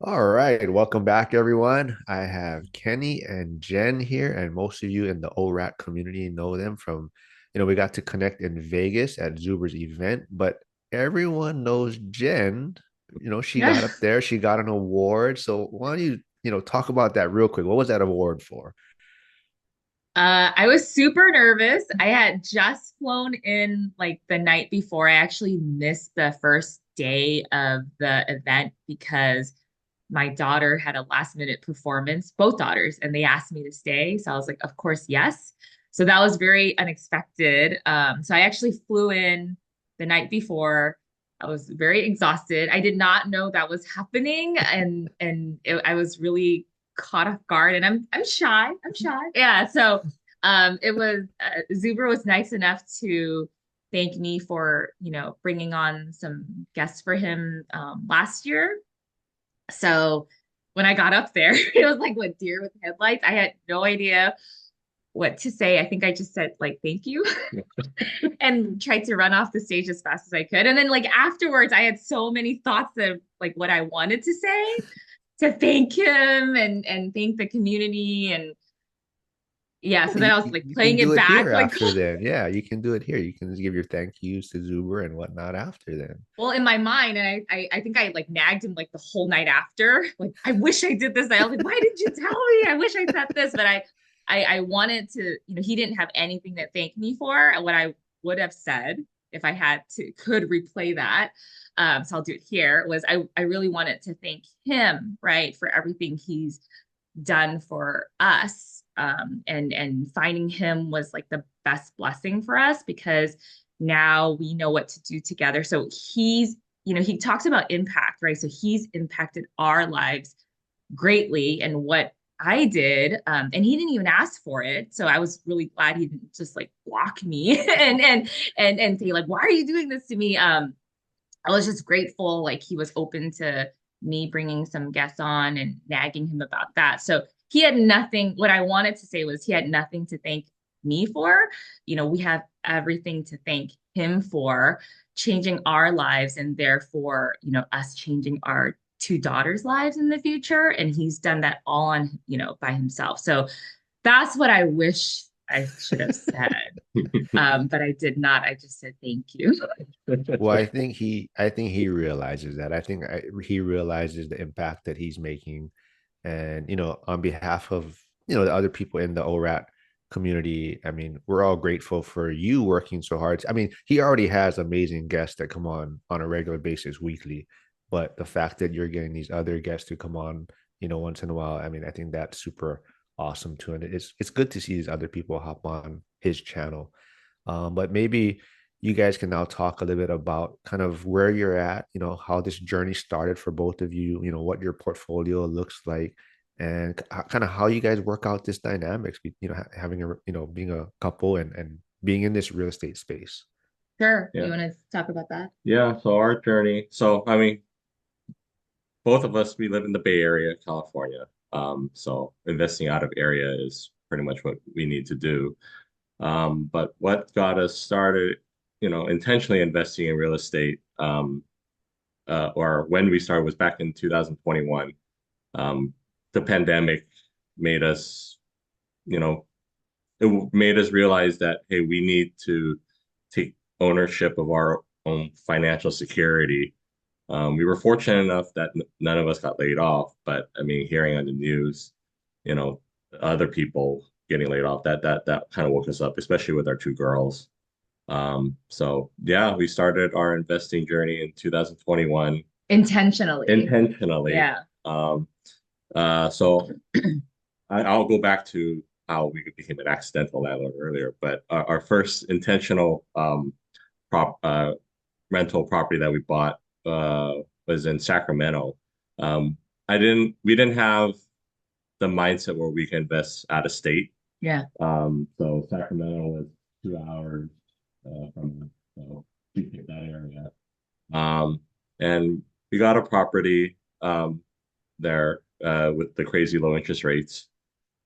All right, welcome back, everyone. I have Kenny and Jen here, and most of you in the ORAT community know them from, we got to connect in Vegas at Zuber's event, but everyone knows Jen. She Yeah. got up there, she got an award. So why don't you talk about that real quick? What was that award for? I was super nervous. I had just flown in like the night before. I actually missed the first day of the event because my daughter had a last minute performance, both daughters, and they asked me to stay. So I was like, of course, yes. So that was very unexpected. So I actually flew in the night before. I was very exhausted. I did not know that was happening, and I was really caught off guard. And I'm shy. I'm shy. Yeah. So it was Zuber was nice enough to thank me for bringing on some guests for him last year. So when I got up there, it was like what deer with headlights. I had no idea what to say. I think I just said like thank you and tried to run off the stage as fast as I could. And then like afterwards, I had so many thoughts of like what I wanted to say to thank him and thank the community. And yeah, Yeah, so then I was like you can playing do it it back here like after then. Yeah, you can do it here. You can give your thank yous to Zuber and whatnot after then. well in my mind. And I think I like nagged him like the whole night after. Like, I wish I did this. I was like, why didn't you tell me? I wish I said this. But I wanted to, he didn't have anything to thank me for. What I would have said if I had to could replay that. So I'll do it here. Was I really wanted to thank him, right, for everything he's done for us. And finding him was like the best blessing for us because now we know what to do together. So he talks about impact, right? So he's impacted our lives greatly and what I did. And he didn't even ask for it. So I was really glad he didn't just like block me and say, like, why are you doing this to me? I was just grateful, like he was open to me bringing some guests on and nagging him about that. So he had nothing. What I wanted to say was he had nothing to thank me for. We have everything to thank him for changing our lives and therefore, us changing our two daughters' lives in the future. And he's done that all on, by himself. So that's what I wish I should have said. But I did not. I just said thank you. Well, I think he realizes that. He realizes the impact that he's making, and on behalf of the other people in the ORAT community. I mean, we're all grateful for you working so hard. I mean, he already has amazing guests that come on a regular basis weekly, but the fact that you're getting these other guests to come on, once in a while. I mean, I think that's super awesome too, and it's good to see these other people hop on his channel. But maybe you guys can now talk a little bit about kind of where you're at, how this journey started for both of you, what your portfolio looks like, and kind of how you guys work out this dynamics, having being a couple and being in this real estate space. Sure. You Yeah. want to talk about that? Yeah. So our journey. So I mean, both of us, we live in the Bay Area, California. So investing out of area is pretty much what we need to do. But what got us started, intentionally investing in real estate, or when we started was back in 2021. Um, the pandemic made us, you know, it made us realize that, hey, we need to take ownership of our own financial security. We were fortunate enough that none of us got laid off, but I mean, hearing on the news, you know, other people getting laid off, that kind of woke us up, especially with our two girls. So yeah, we started our investing journey in 2021 Intentionally. intentionally. Yeah. Um, so I'll go back to how we became an accidental landlord earlier, but our first intentional prop rental property that we bought was in Sacramento. Um, we didn't have the mindset where we can invest out of state. Yeah. So Sacramento was 2 hours from us, so we picked that area. Um, and we got a property there with the crazy low interest rates.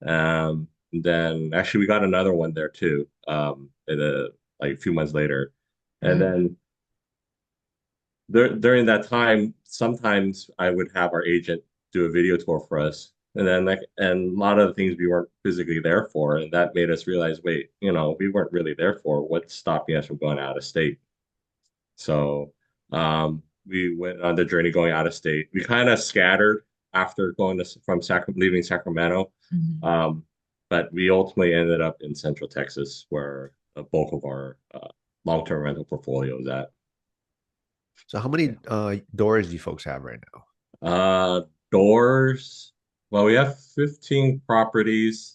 Then actually we got another one there too, like a few months later. And Mm. then during that time, sometimes I would have our agent. do a video tour for us. And then like, and a lot of the things we weren't physically there for, and that made us realize, wait, we weren't really there for. What's stopping us from going out of state? So we went on the journey going out of state. We kind of scattered after going from leaving Sacramento, Mhm. but we ultimately ended up in Central Texas, where the bulk of our long-term rental portfolio is at. So how many doors do you folks have right now? Doors. Well, we have 15 properties.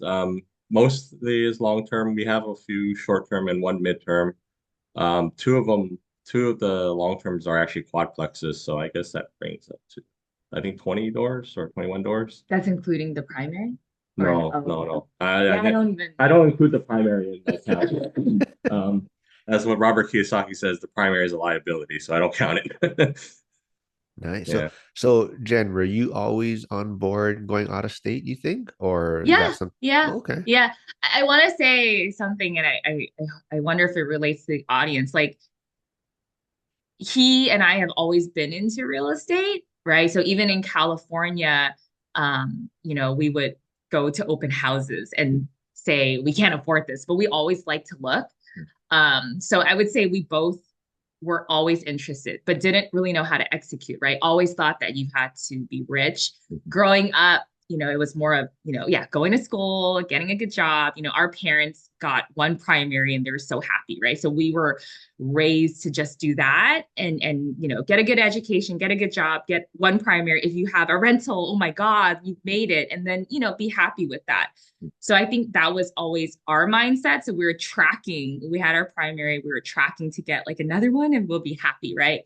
Mostly is long term. We have a few short term and one midterm. Two of the long terms are actually quadplexes. So I guess that brings up to, I think, 20 doors or 21 doors. That's including the primary? Or, No, oh, no, okay. no. Yeah, I don't even. I don't include the primary in that count. That's what Robert Kiyosaki says. The primary is a liability, so I don't count it. Nice. So Yeah. so Jen, were you always on board going out of state, you think? Or is that Yeah, some yeah, okay. yeah. I want to say something, and I wonder if it relates to the audience. Like he and I have always been into real estate, right? So even in California, we would go to open houses and say we can't afford this, but we always like to look. So I would say we both were always interested, but didn't really know how to execute, right? Always thought that you had to be rich. Growing up, it was more of, yeah, going to school, getting a good job. Our parents got one primary and they were so happy, right? So we were raised to just do that and get a good education, get a good job, get one primary. If you have a rental, oh my God, you've made it. And then, be happy with that. So I think that was always our mindset. So we were tracking, we had our primary, we were tracking to get like another one and we'll be happy, right?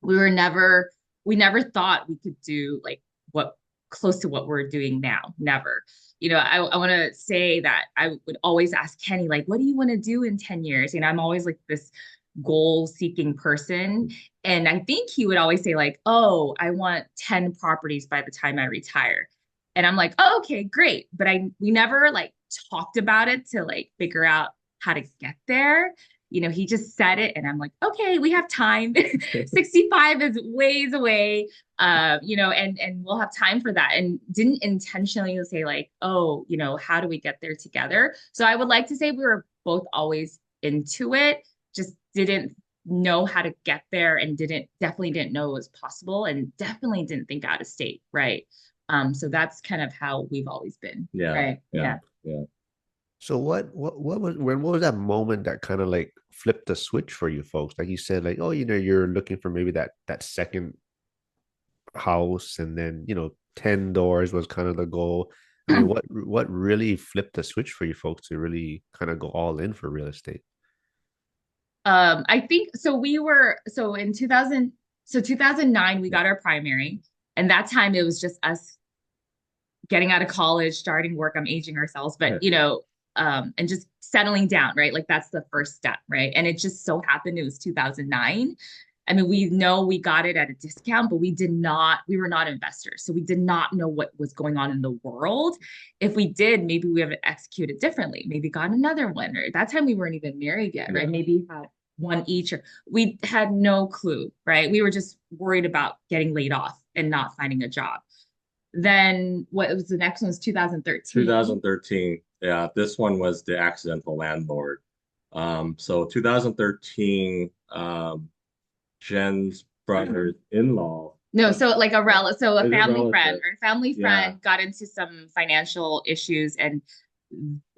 We never thought we could do like what close to what we're doing now. Never. I want to say that I would always ask Kenny, like, what do you want to do in 10 years? And I'm always like this goal seeking person. And I think he would always say, like, oh, I want 10 properties by the time I retire. And I'm like, oh, okay, great. But we never like talked about it to like figure out how to get there. He just said it and I'm like, okay, we have time. 65 is ways away. And we'll have time for that. And didn't intentionally say like, oh, how do we get there together? So I would like to say we were both always into it, just didn't know how to get there and definitely didn't know it was possible and definitely didn't think out of state. Right. So that's kind of how we've always been. Yeah. Right. Yeah. Yeah. Yeah. So what was that moment that kind of like flipped the switch for you folks? Like you said, like, oh, you're looking for maybe that second house, and then 10 doors was kind of the goal. I mean, what really flipped the switch for you folks to really kind of go all in for real estate? I think so so in 2009 we got our primary, and that time it was just us getting out of college, starting work. I'm aging ourselves, but and just settling down, right? Like that's the first step, right? And it just so happened it was 2009. I mean, we know we got it at a discount, but we were not investors. So we did not know what was going on in the world. If we did, maybe we have executed differently, maybe got another one, or that time we weren't even married yet, right? Maybe had one each, or we had no clue, right? We were just worried about getting laid off and not finding a job. Then what was the next one was 2013. 2013. Yeah, this one was the accidental landlord. So 2013, Jen's brother's in-law. No, so like so a Is it family friend relative? or a family Yeah. friend got into some financial issues, and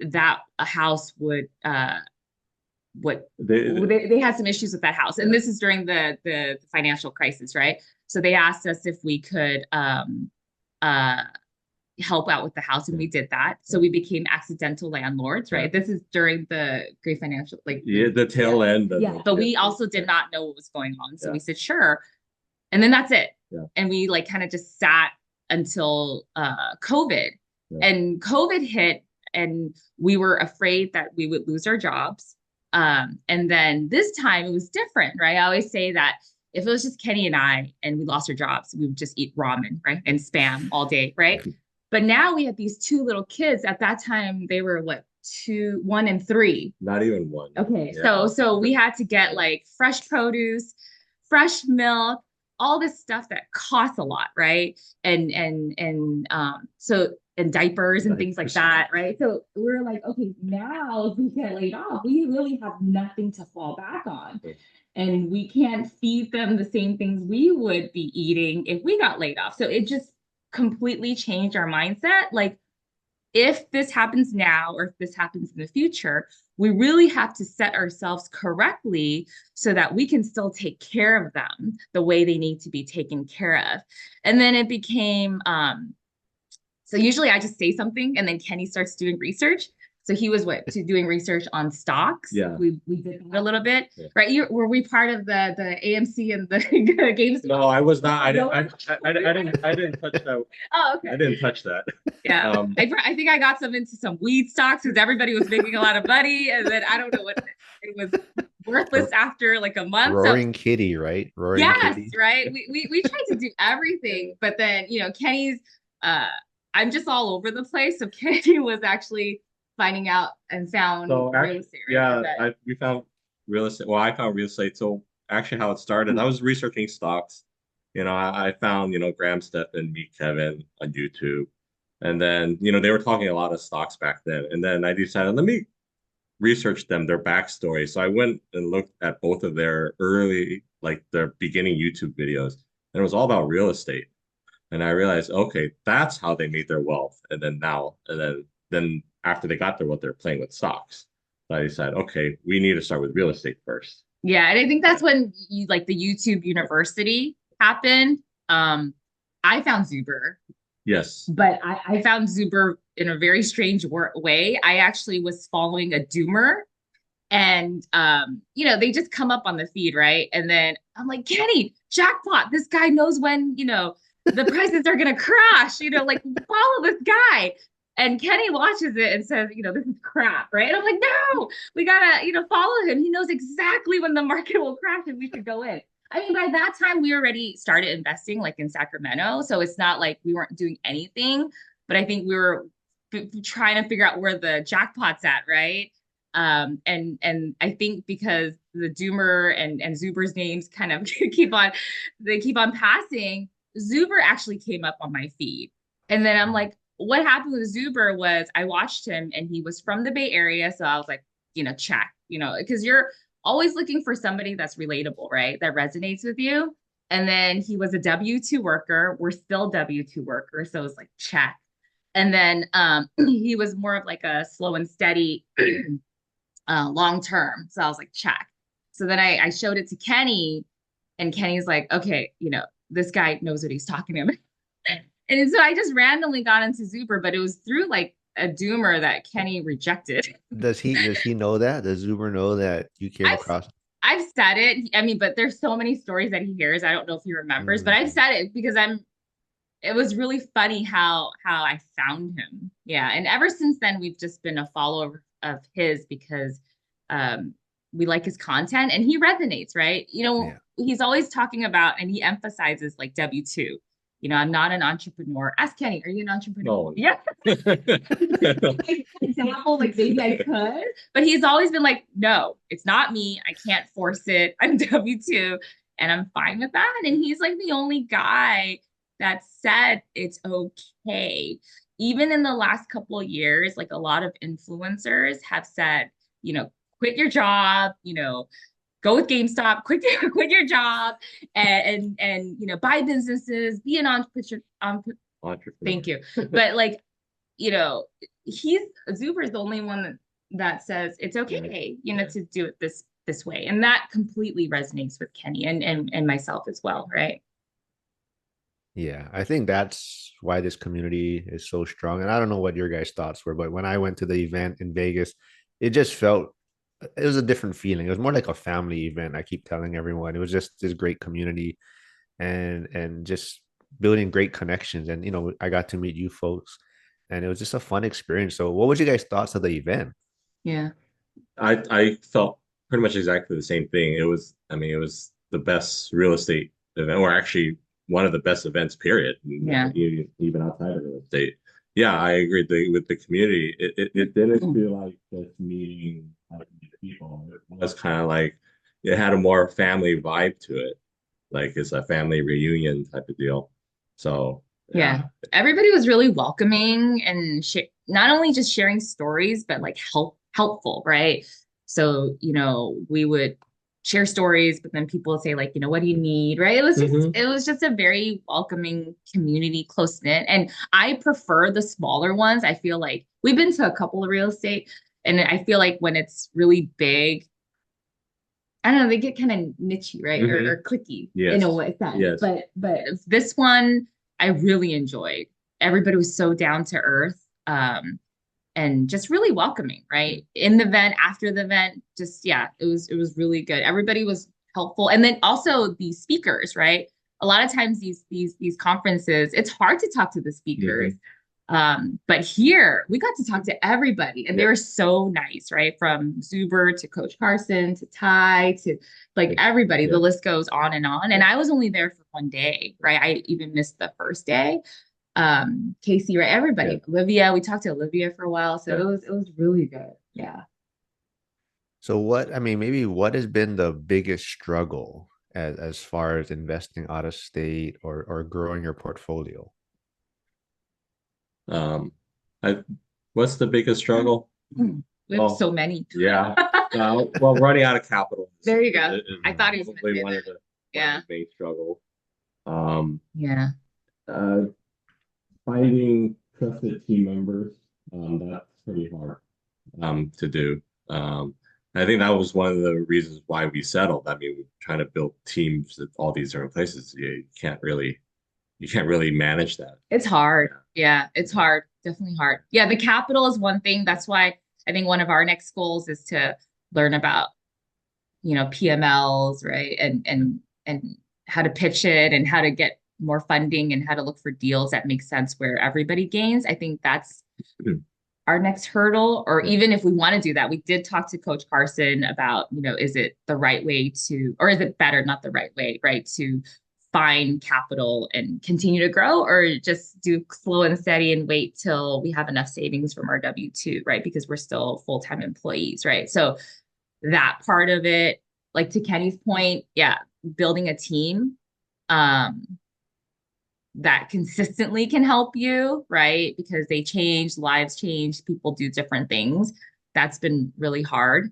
that a house would what they had some issues with that house, and this is during the financial crisis, right? So they asked us if we could uh help out with the house, and we did that. So we became accidental landlords, right? This is during the great financial, like the tail end of yeah. it. But we also did not know what was going on, so Yeah. we said sure, and then that's it. Yeah. And we like kind of just sat until COVID, and COVID hit, and we were afraid that we would lose our jobs. And then this time it was different, right? I always say that if it was just Kenny and I and we lost our jobs, we would just eat ramen, right? And spam all day, right? But now we have these two little kids. At that time, they were what, 1 and 3. Not even one. Okay, Yeah. so we had to get like fresh produce, fresh milk, all this stuff that costs a lot, right? So and diapers and things like that, right? So we're like, okay, now if we get laid off, we really have nothing to fall back on. And we can't feed them the same things we would be eating if we got laid off. So it just completely changed our mindset. Like, if this happens now or if this happens in the future, we really have to set ourselves correctly so that we can still take care of them the way they need to be taken care of. And then it became so usually I just say something and then Kenny starts doing research. So he was doing research on stocks. Yeah. We did that a little bit, right? Were we part of the AMC and the games? No, I was not. I didn't touch that. Oh, okay. I didn't touch that. Yeah. I think I got some into some weed stocks because everybody was making a lot of money, and then I don't know what it was worthless after like a month. Roaring Kitty, right? Roaring Yes, Kitty. right. We tried to do everything, but then Kenny's I'm just all over the place. So Kenny was actually finding out and found So real estate. Right? yeah, we found real estate. Well, I found real estate. So actually, how it started, I was researching stocks. I found Graham Stephan, Meet Kevin on YouTube, and then they were talking a lot of stocks back then. And then I decided let me research them, their backstory. So I went and looked at both of their early, like their beginning YouTube videos, and it was all about real estate. And I realized, okay, that's how they made their wealth. And then after they got their wealth, they're playing with stocks. So I decided, okay, we need to start with real estate first. Yeah, and I think that's when like the YouTube University happened. I found Zuber. Yes. But I found Zuber in a very strange way. I actually was following a doomer and they just come up on the feed, right? And then I'm like, Kenny, jackpot, this guy knows when the prices are gonna crash, like follow this guy. And Kenny watches it and says, this is crap, right? And I'm like, no, we gotta follow him. He knows exactly when the market will crash and we should go in. I mean, by that time we already started investing like in Sacramento, so it's not like we weren't doing anything, but I think we were trying to figure out where the jackpot's at, right? And I think because the Doomer and Zuber's names kind of keep on passing, Zuber actually came up on my feed. And then I'm like, what happened with Zuber was I watched him and he was from the Bay Area. So I was like, check, because you're always looking for somebody that's relatable, right? That resonates with you. And then he was a W-2 worker. We're still W-2 workers. So it was like, check. And then he was more of like a slow and steady long term. So I was like, check. So then I showed it to Kenny and Kenny's like, okay, this guy knows what he's talking about. And so I just randomly got into Zuber, but it was through like a doomer that Kenny rejected. Does he know that? Does Zuber know that you came across? I've said it. I mean, but there's so many stories that he hears. I don't know if he remembers, but I've said it because it was really funny how I found him. Yeah. And ever since then, we've just been a follower of his because we like his content and he resonates, right? He's always talking about and he emphasizes like W-2. I'm not an entrepreneur. Ask Kenny, are you an entrepreneur? No. Yeah. Example, like maybe I could, but he's always been like, no, it's not me. I can't force it. I'm W-2 and I'm fine with that. And he's like the only guy that said it's okay. Even in the last couple of years, like a lot of influencers have said, quit your job, go with GameStop, quit your job, and buy businesses, be an entrepreneur. Thank you. But like, Zuber is the only one that says it's okay, to do it this way, and that completely resonates with Kenny and myself as well, right? Yeah, I think that's why this community is so strong. And I don't know what your guys' thoughts were, but when I went to the event in Vegas, it just felt it was a different feeling. It was more like a family event. I keep telling everyone it was just this great community and just building great connections. And I got to meet you folks, and it was just a fun experience. So, what was your guys' thoughts of the event? Yeah, I felt pretty much exactly the same thing. It was the best real estate event, or actually one of the best events, period. Yeah. Even outside of real estate. Yeah, I agree with the community. It didn't feel like just meeting people. It was kind of like it had a more family vibe to it. like it's a family reunion type of deal. So Yeah. yeah. Everybody was really welcoming and not only just sharing stories, but like helpful, right? So, we would share stories, but then people would say like, what do you need, right? Hmm. It was just a very welcoming community, close knit. And I prefer the smaller ones. I feel like we've been to a couple of real estate, and I feel like when it's really big, I don't know, they get kind of nichey, right? Hmm. Or clicky in a Yes. way sense. Yes. But this one I really enjoyed. Everybody was so down to earth. And just really welcoming, right? In the event, after the event, just yeah, it was really good. Everybody was helpful. And then also the speakers, right? A lot of times these conferences, it's hard to talk to the speakers. Hmm. But here we got to talk to everybody, and they Yeah. were so nice, right? From Zuber to Coach Carson to Ty to like everybody. Yeah. The list goes on and on. And I was only there for one day, right? I even missed the first day. Casey, right? Yeah. Everybody. Olivia, we talked to Olivia for a while, so Yeah. it was really good. Yeah. So what, I mean, maybe what has been the biggest struggle as far as investing out of state or growing your portfolio? Um, I what's the biggest struggle? We have Well, so many. yeah. Well, running out of capital There you go. is I thought he was gonna probably say one that. of the Yeah. main struggle. Um, Yeah. uh, Finding trusted team members, that's pretty hard to do. I think that was one of the reasons why we settled. I mean, we're trying to build teams at all these different places. You can't really manage that. It's hard. Yeah, it's hard. Definitely hard. Yeah, the capital is one thing. That's why I think one of our next goals is to learn about, PMLs, right? And how to pitch it and how to get more funding and how to look for deals that make sense where everybody gains. I think that's Yeah. our next hurdle. Or Yeah. even if we want to do that, we did talk to Coach Carson about, is it the right way to, or is it better, not the right way, right, to find capital and continue to grow, or just do slow and steady and wait till we have enough savings from our W-2, right? Because we're still full-time employees, right? So that part of it, like to Kenny's point, yeah, building a team um that consistently can help you, right? Because they change, lives change, people do different things. That's been really hard,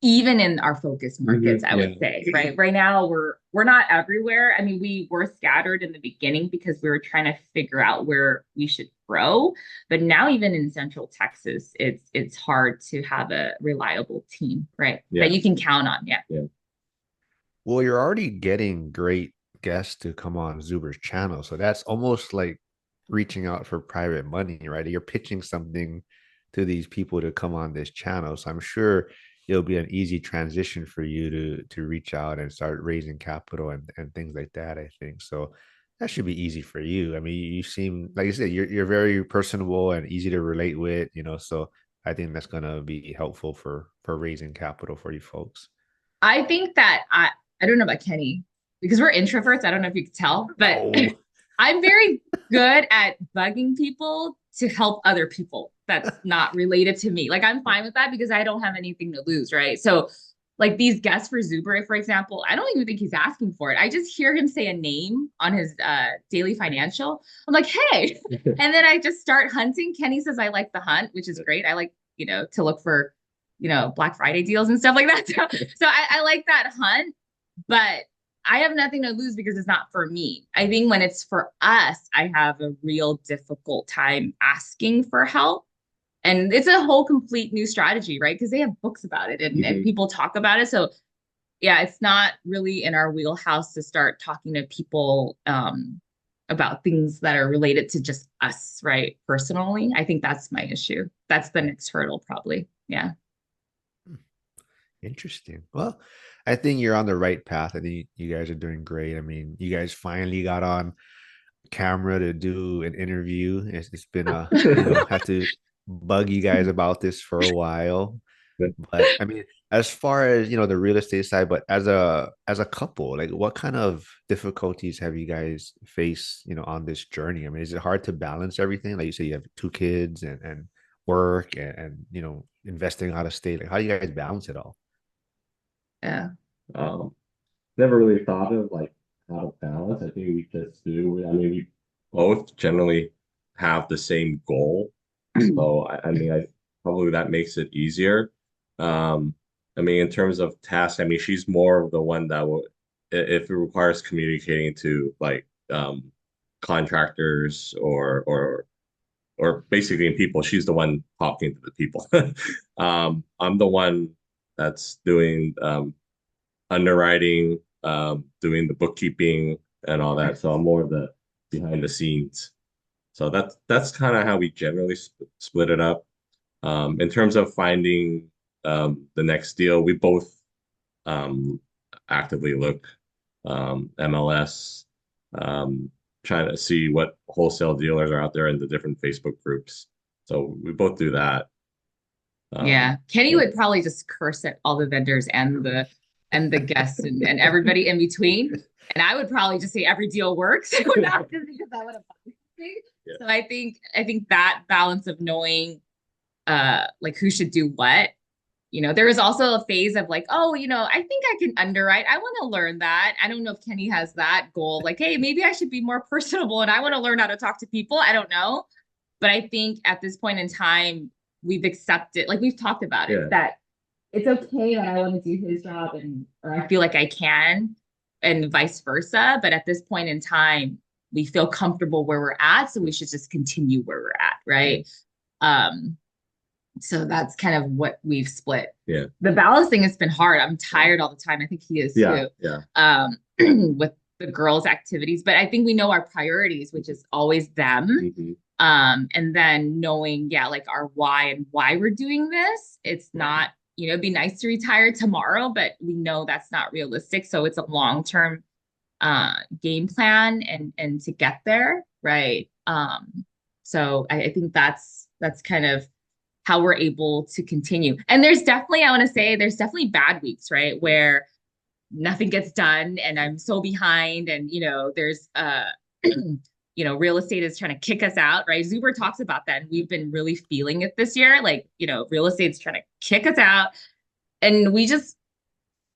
even in our focus markets, I Yeah. would say, right? Right now we're not everywhere. I mean, we were scattered in the beginning because we were trying to figure out where we should grow. But now even in Central Texas, it's hard to have a reliable team, right? That Yeah. you can count on. Yeah. Yeah. Well, you're already getting great guests to come on Zuber's channel. So that's almost like reaching out for private money, right? You're pitching something to these people to come on this channel. So I'm sure it'll be an easy transition for you to reach out and start raising capital and things like that, I think. So that should be easy for you. I mean, you seem like I said, you're very personable and easy to relate with, so I think that's gonna be helpful for raising capital for you folks. I think that I don't know about Kenny because we're introverts. I don't know if you could tell, but No. I'm very good at bugging people to help other people that's not related to me. Like I'm fine with that because I don't have anything to lose, right? So like these guests for Zuber, for example, I don't even think he's asking for it. I just hear him say a name on his daily financial. I'm like, hey. And then I just start hunting. Kenny says I like the hunt, which is great. I like, to look for, Black Friday deals and stuff like that. So I like that hunt, but I have nothing to lose because it's not for me. I think when it's for us, I have a real difficult time asking for help. And it's a whole complete new strategy, right? Because they have books about it and people talk about it. So yeah, it's not really in our wheelhouse to start talking to people about things that are related to just us, right? Personally, I think that's my issue. That's the next hurdle, probably. Yeah. Interesting. Well, I think you're on the right path. I think you guys are doing great. I mean, you guys finally got on camera to do an interview. It's been had to bug you guys about this for a while. But I mean, as far as the real estate side, but as a couple, like what kind of difficulties have you guys faced, on this journey? I mean, is it hard to balance everything? Like you say, you have two kids and work and investing out of state. Like how do you guys balance it all? Yeah. Um, Never really thought of like out of balance. I think we just do. I mean, we both generally have the same goal. So I mean, I probably that makes it easier. Um, I mean, in terms of tasks, I mean, she's more of the one that will, if it requires communicating to like contractors or basically people, she's the one talking to the people. I'm the one that's doing underwriting, doing the bookkeeping and all that. So I'm more of the behind the scenes. So that's kind of how we generally split it up. In terms of finding the next deal, we both um, actively look MLS, um, trying to see what wholesale dealers are out there in the different Facebook groups. So we both do that. Yeah. Kenny Yeah. would probably just curse at all the vendors and the guests and everybody in between. And I would probably just say every deal works without just because I would have thing. Yeah. So I think that balance of knowing like who should do what. There was also a phase of like, oh, I think I can underwrite. I want to learn that. I don't know if Kenny has that goal. Like, hey, maybe I should be more personable and I want to learn how to talk to people. I don't know. But I think at this point in time, we've accepted, like we've talked about it, Yeah. that it's okay that I want to do his job or I feel like I can, and vice versa. But at this point in time, we feel comfortable where we're at. So we should just continue where we're at. Right. Um, so that's kind of what we've split. Yeah. The balance thing has been hard. I'm tired all the time. I think he is Yeah. too. Yeah. With the girls' activities, but I think we know our priorities, which is always them. Mm-hmm. And then knowing, yeah, like our why and why we're doing this. It's not, it'd be nice to retire tomorrow, but we know that's not realistic. So it's a long-term game plan and to get there, right? So I think that's kind of how we're able to continue. And there's definitely, I want to say, there's definitely bad weeks, right? Where nothing gets done and I'm so behind and, there's, real estate is trying to kick us out, right? Zuber talks about that. And we've been really feeling it this year. Like, real estate's trying to kick us out. And we just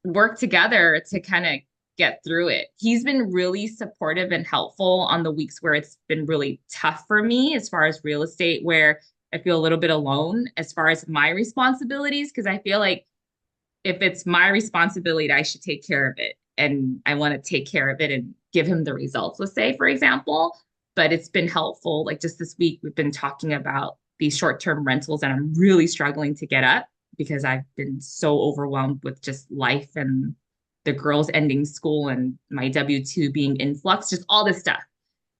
work together to kind of get through it. He's been really supportive and helpful on the weeks where it's been really tough for me as far as real estate, where I feel a little bit alone as far as my responsibilities, because I feel like if it's my responsibility, I should take care of it. And I want to take care of it and give him the results, let's say, for example. But it's been helpful. Like just this week, we've been talking about these short-term rentals and I'm really struggling to get up because I've been so overwhelmed with just life and the girls ending school and my W-2 being influx, just all this stuff.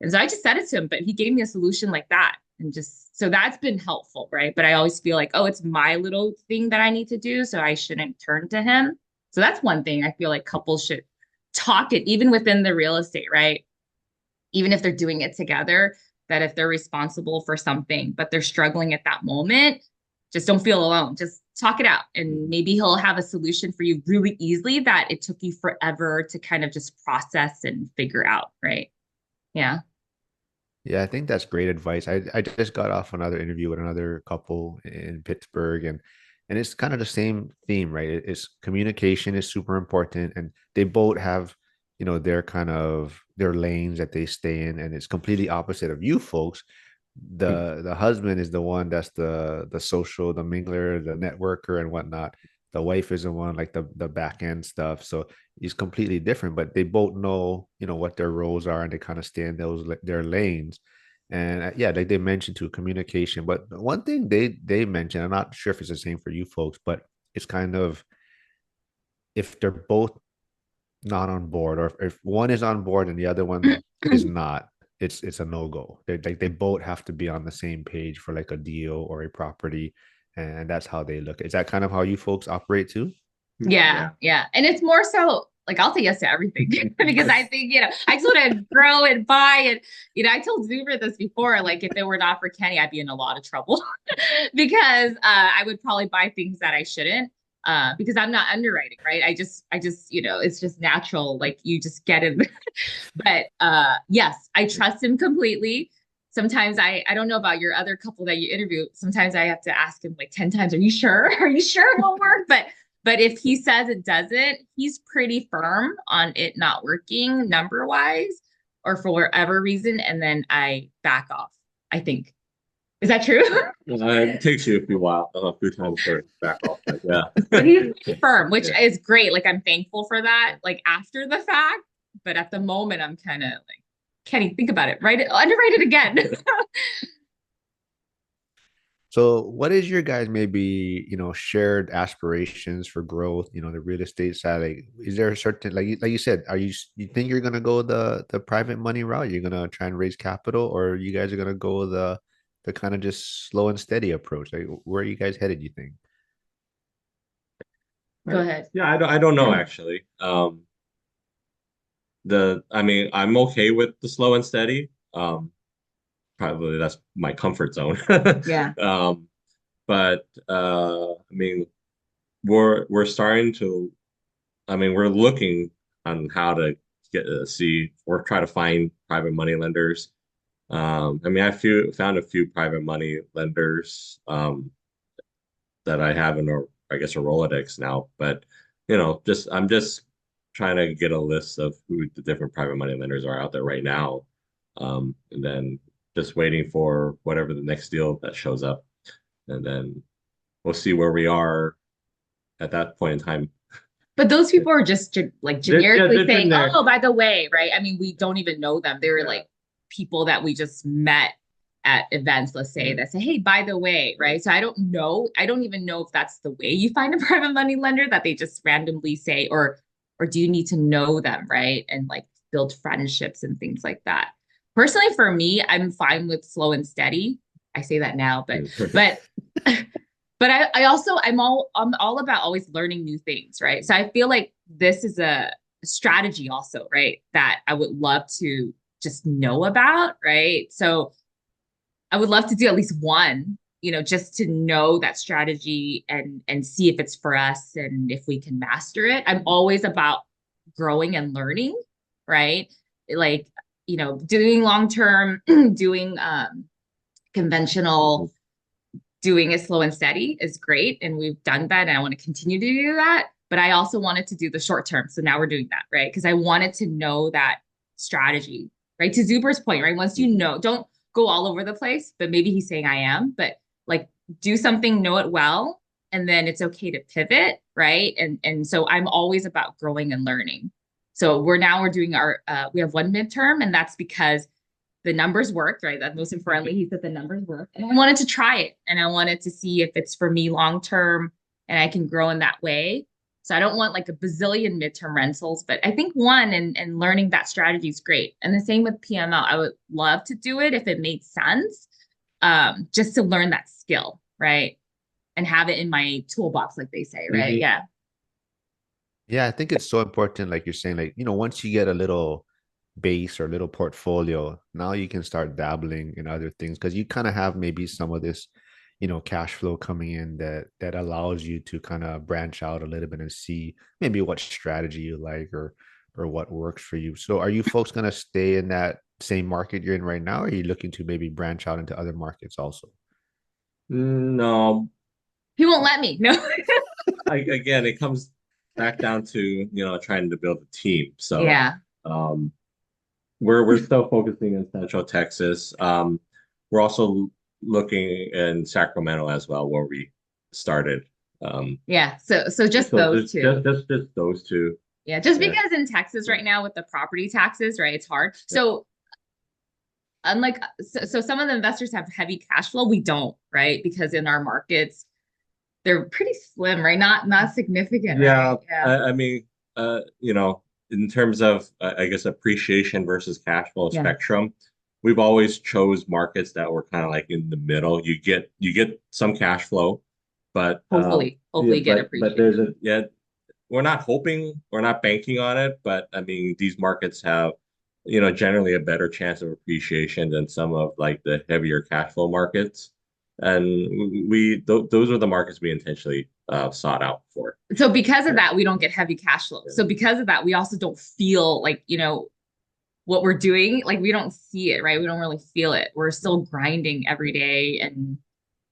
And so I just said it to him, but he gave me a solution like that. And just so that's been helpful, right? But I always feel like, oh, it's my little thing that I need to do. So I shouldn't turn to him. So that's one thing I feel like couples should talk it, even within the real estate, right? Even if they're doing it together, that if they're responsible for something, but they're struggling at that moment, just don't feel alone. Just talk it out. And maybe he'll have a solution for you really easily that it took you forever to kind of just process and figure out, right? Yeah. Yeah, I think that's great advice. I just got off another interview with another couple in Pittsburgh, and it's kind of the same theme, right? It's communication is super important, and they both have, their kind of their lanes that they stay in, and it's completely opposite of you folks. The husband is the one that's the social, the mingler, the networker and whatnot. The wife is the one like the back end stuff. So it's completely different, but they both know, what their roles are and they kind of stay in their lanes. And yeah, like they mentioned to communication. But one thing they mentioned, I'm not sure if it's the same for you folks, but it's kind of if they're both not on board, or if one is on board and the other one is not, it's a no-go. They both have to be on the same page for like a deal or a property, and that's how they look. Is that kind of how you folks operate too? Yeah, yeah. And it's more so like I'll say yes to everything because I think, I just want to grow and buy. And, I told Zuber this before, like if it were not for Kenny, I'd be in a lot of trouble because I would probably buy things that I shouldn't because I'm not underwriting, right? I just, it's just natural. Like you just get it. But yes, I trust him completely. Sometimes I don't know about your other couple that you interview. Sometimes I have to ask him like 10 times, are you sure? Are you sure it won't work? But But if he says it doesn't, he's pretty firm on it not working number wise or for whatever reason. And then I back off, I think. Is that true? It takes you a few times to back off, but yeah. But he's firm, which Yeah. is great. Like I'm thankful for that, like after the fact. But at the moment, I'm kind of like, Kenny, think about it. Write it, underwrite it again. So what is your guys maybe, shared aspirations for growth, the real estate side? Like, is there a certain, like you said, you think you're gonna go the private money route? You're gonna try and raise capital, or you guys are gonna go the kind of just slow and steady approach? Like, where are you guys headed, you think? Go ahead. Yeah, I don't know actually. I mean, I'm okay with the slow and steady. Probably that's my comfort zone. Yeah. But I mean, we're starting to. I mean, we're looking on how to see or try to find private money lenders. I mean, found a few private money lenders that I have in I guess a Rolodex now. But just I'm just trying to get a list of who the different private money lenders are out there right now, and then just waiting for whatever the next deal that shows up, and then we'll see where we are at that point in time. But those people are just like Yeah, generically they're saying, generic. "Oh, by the way," right? I mean, we don't even know them. They were like people that we just met at events, let's say, that say, "Hey, by the way," right? So I don't know. I don't even know if that's the way you find a private money lender that they just randomly say, or do you need to know them, right? And like build friendships and things like that. Personally, for me, I'm fine with slow and steady. I say that now, but but I also I'm all about always learning new things, right? So I feel like this is a strategy also, right? That I would love to just know about, right? So I would love to do at least one, just to know that strategy and see if it's for us and if we can master it. I'm always about growing and learning, right? Like, doing long term, doing conventional, doing it slow and steady is great. And we've done that. And I want to continue to do that. But I also wanted to do the short term. So now we're doing that, right? Because I wanted to know that strategy, right? To Zuber's point, right? Once you know, don't go all over the place, but maybe he's saying I am, but like do something, know it well, and then it's okay to pivot, right? And so I'm always about growing and learning. So we're doing we have one midterm, and that's because the numbers worked, right? That most importantly, he said the numbers work. And I wanted to try it and I wanted to see if it's for me long term and I can grow in that way. So I don't want like a bazillion midterm rentals, but I think one and learning that strategy is great. And the same with PML. I would love to do it if it made sense, just to learn that skill, right? And have it in my toolbox, like they say, right? Mhm. Yeah. Yeah, I think it's so important, like you're saying, like, once you get a little base or little portfolio, now you can start dabbling in other things because you kind of have maybe some of this, cash flow coming in that allows you to kind of branch out a little bit and see maybe what strategy you like or what works for you. So are you folks going to stay in that same market you're in right now, or are you looking to maybe branch out into other markets also? No, He won't let me. No. again, it comes back down to trying to build a team. So Yeah. um, we're still focusing in Central Texas. We're also looking in Sacramento as well, where we started. Um, Yeah. So just so those just two. those two. Yeah, just Yeah, because in Texas yeah, right now with the property taxes, right, it's hard. yeah. So unlike so some of the investors have heavy cash flow, we don't, right? Because in our markets, they're pretty slim, right? Not significant, right? Yeah, Yeah. I mean, in terms of I guess appreciation versus cash flow Yeah. spectrum, we've always chose markets that were kind of like in the middle. You get some cash flow, but yeah, Hopefully get but there's appreciation. a yeah. We're not banking on it, but I mean, these markets have, generally a better chance of appreciation than some of like the heavier cash flow markets. And those are the markets we intentionally sought out for. So because of Yeah. that, we don't get heavy cash flow. Yeah. So because of that, we also don't feel like, what we're doing, like we don't see it, right? We don't really feel it. We're still grinding every day and,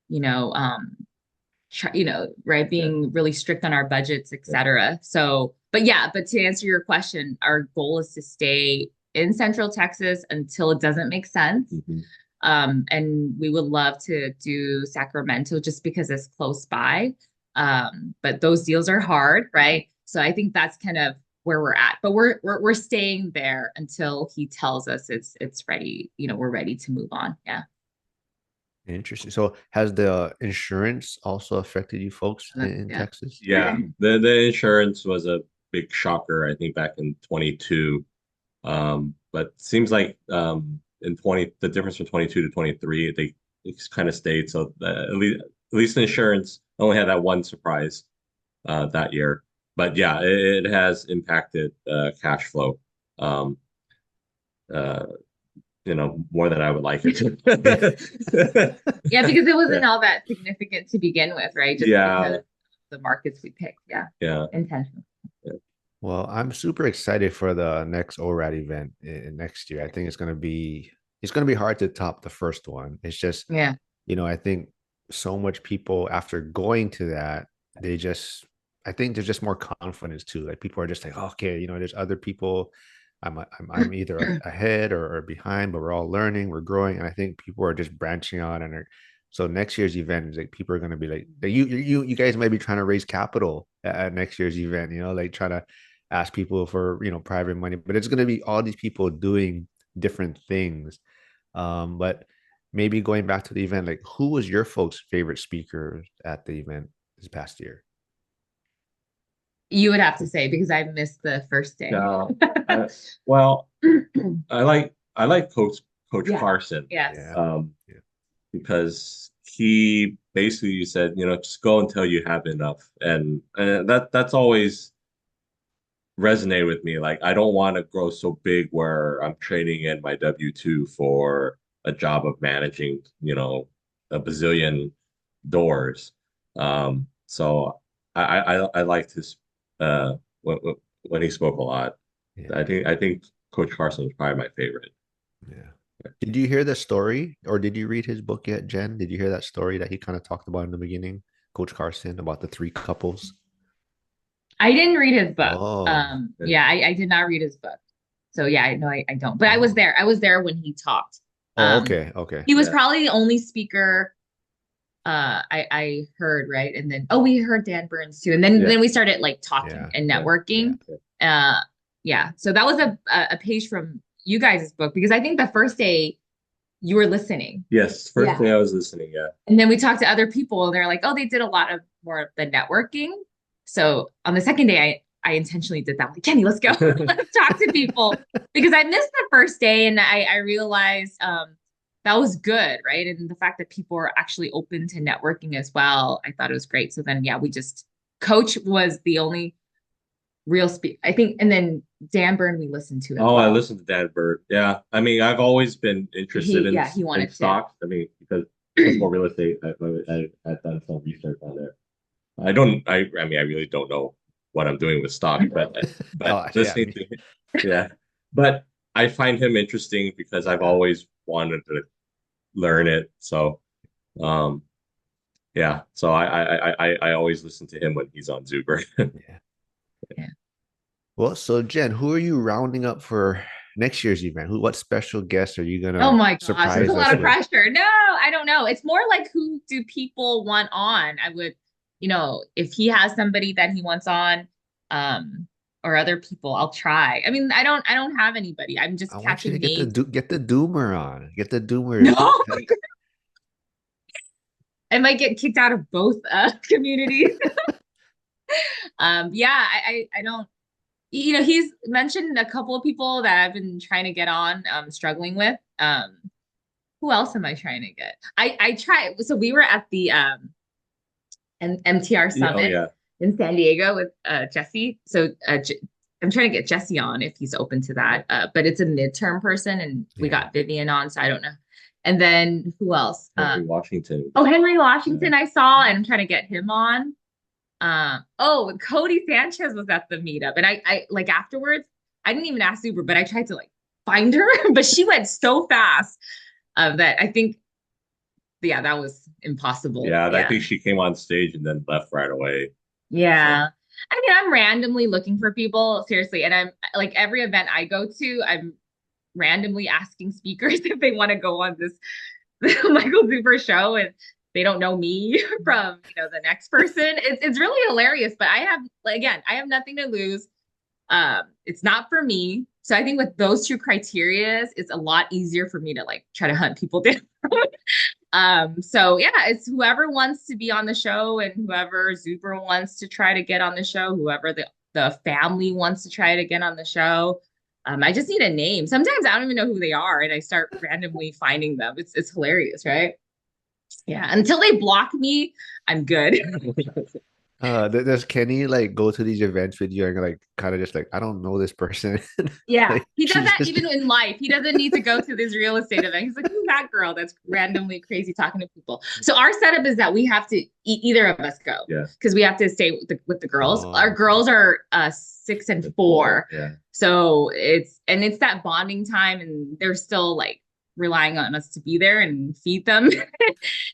you know, um, right, being really strict on our budgets, etc. So, but yeah, but to answer your question, our goal is to stay in Central Texas until it doesn't make sense. Mhm. And we would love to do Sacramento just because it's close by. But those deals are hard, right? So I think that's kind of where we're at. But we're staying there until he tells us it's ready. We're ready to move on. Yeah. Interesting. So has the insurance also affected you folks in Yeah. Texas? Yeah, the insurance was a big shocker, I think back in 22. But seems like in 20 the difference from 22 to 23 they it's kind of stayed. So at least insurance only had that one surprise that year. But yeah, it has impacted cash flow. Um, uh, more than I would like it to. Yeah, because it Yeah. wasn't all that significant to begin with, right? Just because Yeah. of the markets we picked. Yeah. Yeah. Intentional. Yeah. Well, I'm super excited for the next ORAD event next year. I think it's gonna be hard to top the first one. It's just, Yeah. I think so much people after going to that, they just I think there's just more confidence too. Like people are just like, okay, there's other people. I'm either ahead or behind, but we're all learning, we're growing, and I think people are just branching out so next year's event is like people are going to be like you guys might be trying to raise capital at next year's event, like try to ask people for private money, but it's going to be all these people doing different things. But maybe going back to the event, like who was your folks' favorite speaker at the event this past year? You would have to say because I missed the first day. No, well, I like Coach Yeah. Carson, Yes. Yeah, um, yeah, because he basically said, just go until you have enough, and that's always resonated with me. Like, I don't want to grow so big where I'm trading in my W-2 for a job of managing, a bazillion doors. So I liked his when he spoke a lot. yeah, I think Coach Carson was probably my favorite. yeah. Did you hear the story, or did you read his book yet, Jen? Did you hear that story that he kind of talked about in the beginning, Coach Carson, about the three couples? I didn't read his book. Oh, Yeah, I did not read his book. So yeah, I don't. But I was oh, there. I was there when he talked. oh, Um, okay, okay. he was Yeah. probably the only speaker I heard, right? And then we heard Dan Burns too. And then Yeah. then we started like talking Yeah, and Yeah. yeah, networking. Uh yeah. So that was a page from you guys' book because I think the first day you were listening. Yes. First Yeah. day I was listening. Yeah. And then we talked to other people and they're like, oh, they did a lot of more of the networking. So on the second day, I intentionally did that. I'm like, Kenny, let's go. Let's talk to people because I missed the first day and I realized that was good, right? And the fact that people are actually open to networking as well, I thought it was great. So then, yeah, Coach was the only real speak, I think. And then Dan Byrne, we listened to as Oh, I well. listened to Dan Bird. Yeah. I mean, I've always been interested in He in wanted to. stocks. I mean, because before real estate, I've done some research on there. I mean, I really don't know what I'm doing with stock, but oh, yeah. listening to him, yeah. But I find him interesting because I've Yeah, always wanted to learn it. So, um, yeah. So I always listen to him when he's on Zuber. yeah. Yeah. Well, so Jen, who are you rounding up for next year's event? What special guests are you Oh gonna my gosh, it's a surprise lot us of with? pressure. No, I don't know. It's more like who do people want on? I would, if he has somebody that he wants on, or other people, I'll try. I mean, I don't have anybody. I'm I just want you to catching names. get the Doomer on. Get the Doomer. No, I might get kicked out of both communities. Yeah, I don't. He's mentioned a couple of people that I've been trying to get on, struggling with. Who else am I trying to get? I try. So we were at the MTR Yeah, oh Summit yeah. in San Diego with Jesse. So I'm trying to get Jesse on if he's open to that. But it's a midterm person, and we Yeah. got Vivian on, so I don't know. And then who else? Henry Washington. Oh, Henry Washington, I saw, and I'm trying to get him on. Oh, Cody Sanchez was at the meetup, and I like afterwards. I didn't even ask Uber, but I tried to like find her, but she went so fast that I think yeah, that was impossible. Yeah, I Yeah. think she came on stage and then left right away. So Yeah. I mean, I'm randomly looking for people, seriously. And I'm like every event I go to, I'm randomly asking speakers if they want to go on this Michael Zuber show and they don't know me from, the next person. It's really hilarious, but I have like, again, I have nothing to lose. It's not for me. So I think with those two criterias, it's a lot easier for me to like try to hunt people down. So yeah, it's whoever wants to be on the show and whoever Zuber wants to try to get on the show, whoever the family wants to try to get on the show. I just need a name. Sometimes I don't even know who they are, and I start randomly finding them. It's hilarious, right? Yeah. Until they block me, I'm good. Does Kenny like go to these events with you and like kind of just like, I don't know this person? Yeah, Like he does she's that just even in life. He doesn't need to go to this real estate event. He's like, who's that girl that's randomly crazy talking to people? So our setup is that we have to either of us go yeah, because we have to stay with the girls. Our oh, okay. girls are 6 and 4, yeah, so it's that bonding time, and they're still like relying on us to be there and feed them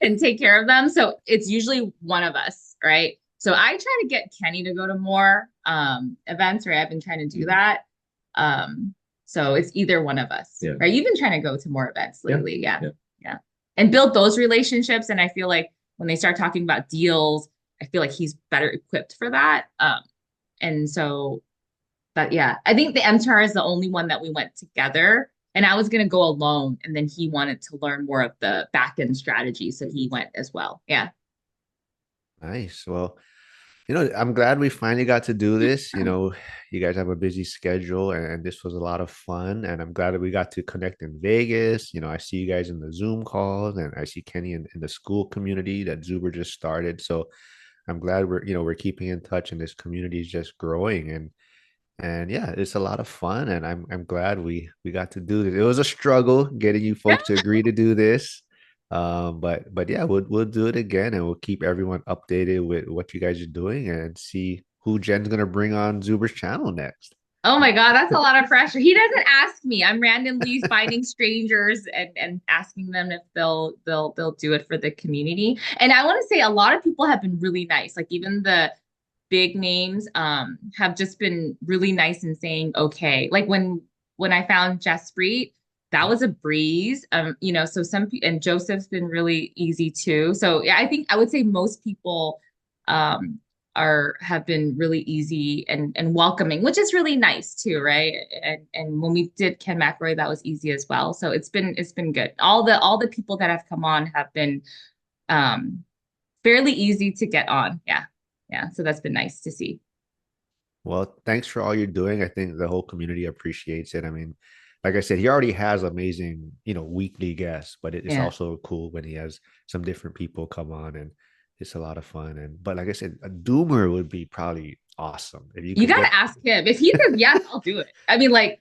and take care of them. So it's usually one of us, right? So I try to get Kenny to go to more events, right? I've been trying to do that. Um, so it's either one of us, yeah, right? You've been trying to go to more events yeah, lately. Yeah. yeah. Yeah. And build those relationships. And I feel like when they start talking about deals, I feel like he's better equipped for that. And so, but yeah, I think the MTR is the only one that we went together. And I was going to go alone. And then he wanted to learn more of the back end strategy. So he went as well. Yeah. Nice. Well, I'm glad we finally got to do this. You guys have a busy schedule and this was a lot of fun. And I'm glad that we got to connect in Vegas. I see you guys in the Zoom calls and I see Kenny in the school community that Zuber just started. So I'm glad we're keeping in touch and this community is just growing and yeah, it's a lot of fun and I'm glad we got to do this. It was a struggle getting you Yeah. folks to agree to do this. But yeah, we'll do it again and we'll keep everyone updated with what you guys are doing and see who Jen's gonna bring on Zuber's channel next. Oh my God, that's a lot of pressure. He doesn't ask me. I'm randomly finding strangers and asking them if they'll do it for the community. And I want to say a lot of people have been really nice. Like even the big names have just been really nice in saying okay. Like when I found Jaspreet, that was a breeze. So some people and Joseph's been really easy too. So yeah, I think I would say most people um have been really easy and welcoming, which is really nice too, right? And when we did Ken McRoy, that was easy as well. So it's been good. All the people that have come on have been um fairly easy to get on. Yeah. Yeah. So that's been nice to see. Well, thanks for all you're doing. I think the whole community appreciates it. I mean, like I said, he already has amazing, weekly guests, but it's Yeah. also cool when he has some different people come on and it's a lot of fun. And but like I said, a doomer would be probably awesome if you You could got get. to ask him. If he says yes, I'll do it. I mean, like,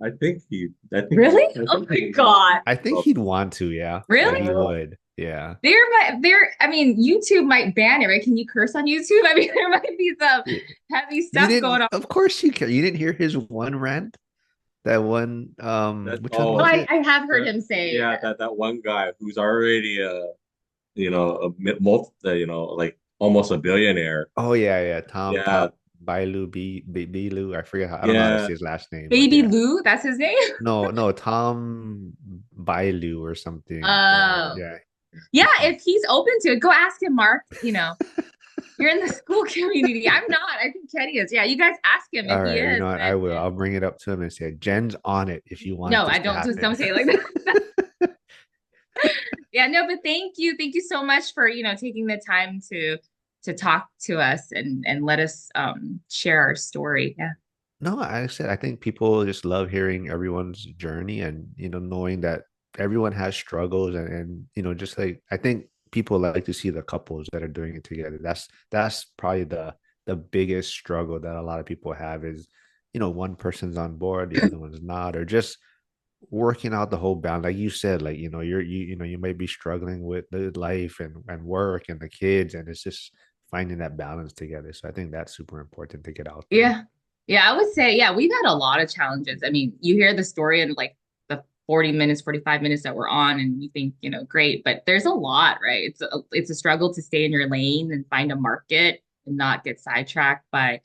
really? I Oh think my God. I think well, he'd want to, yeah. Yeah, he Really? would. Yeah. I mean, YouTube might ban it, right? Can you curse on YouTube? I mean, there might be some heavy You stuff going didn't, on. of course you can. You didn't hear his one rant? That one, that which one Oh, was oh it? I have heard that him say yeah, that one guy who's already like almost a billionaire. Oh yeah, Tom Yeah, Bailu Bilu. I forget how I don't know how to yeah, say his last name, but Baby yeah. Lou, that's his name. No, Tom Bailu or something. Yeah, Oh, yeah. yeah. He called. If he's open to it, go ask him, Mark. You're in the school community. I'm not. I think Kenny is. Yeah, you guys ask him if All he right, you is. know what? I will. I'll bring it up to him and say, Jen's on it if you want No, this I to don't. Just happen. don't say it like that. Yeah, no, but thank you so much for taking the time to talk to us and let us share our story. Yeah. No, I said I think people just love hearing everyone's journey and knowing that everyone has struggles and just like I think people like to see the couples that are doing it together. That's probably the biggest struggle that a lot of people have is one person's on board, the other one's not, or just working out the whole balance. Like you said, like you might be struggling with the life and work and the kids, and it's just finding that balance together. So I think that's super important to get out there. Yeah. Yeah, I would say, yeah, we've had a lot of challenges. I mean, you hear the story and like the 40 minutes, 45 minutes that we're on, and you think, great, but there's a lot, right? It's a struggle to stay in your lane and find a market and not get sidetracked by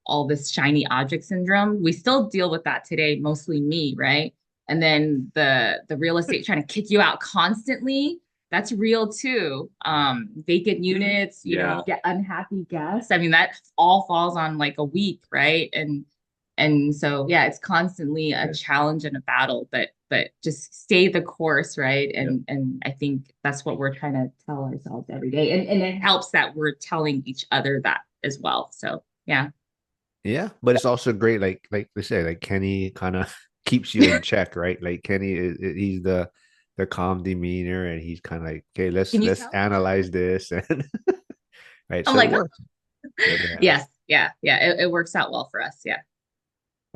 all this shiny object syndrome. We still deal with that today, mostly me, right? And then the real estate trying to kick you out constantly, that's real too. Vacant units, Yeah. get unhappy guests. I mean, that all falls on like a week, right? And so yeah, it's constantly a challenge and a battle, but just stay the course, right? And I think that's what we're trying to tell ourselves every day. And it helps that we're telling each other that as well. So yeah. Yeah, but it's also great, like they say, like Kenny kind of keeps you in check, right? Like Kenny he's the calm demeanor, and he's kind of like, okay, Can you let's tell? analyze this, and right, I'm so it like, works. Yeah. yes, yeah, yeah. It works out well for us. Yeah.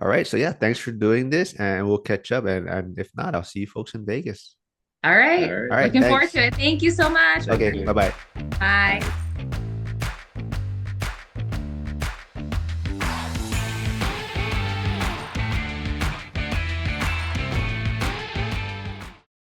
All right, so yeah, thanks for doing this, and we'll catch up, and if not, I'll see you folks in Vegas. All All right. All right. right, Looking forward thanks. to it. Thank you so much. Thank Okay, you. bye bye. Bye.